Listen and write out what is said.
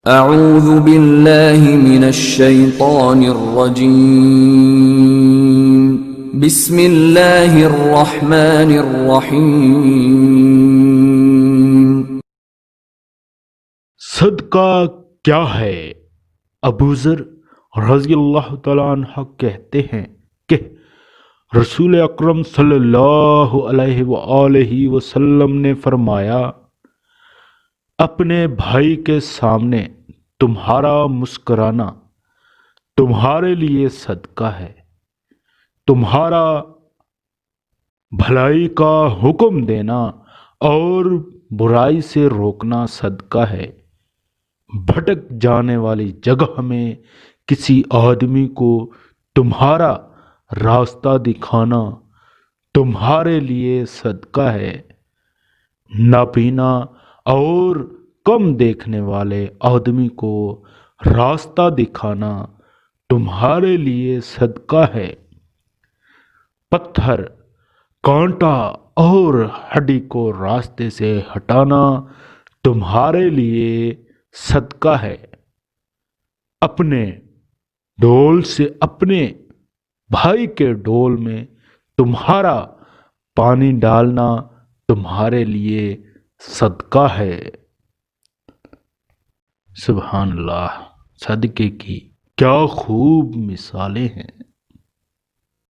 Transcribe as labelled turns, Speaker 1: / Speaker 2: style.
Speaker 1: اعوذ باللہ من الشیطان الرجیم بسم اللہ الرحمن الرحیم۔
Speaker 2: صدقہ کیا ہے؟ ابو ذر رضی اللہ تعالیٰ عنہ کہتے ہیں کہ رسول اکرم صلی اللہ علیہ وآلہ وسلم نے فرمایا، اپنے بھائی کے سامنے تمہارا مسکرانا تمہارے لیے صدقہ ہے، تمہارا بھلائی کا حکم دینا اور برائی سے روکنا صدقہ ہے، بھٹک جانے والی جگہ میں کسی آدمی کو تمہارا راستہ دکھانا تمہارے لیے صدقہ ہے، نابینا اور کم دیکھنے والے آدمی کو راستہ دکھانا تمہارے لیے صدقہ ہے، پتھر، کانٹا اور ہڈی کو راستے سے ہٹانا تمہارے لیے صدقہ ہے، اپنے ڈول سے اپنے بھائی کے ڈول میں تمہارا پانی ڈالنا تمہارے لیے صدقہ ہے۔ سبحان اللہ، صدقے کی کیا خوب مثالیں ہیں۔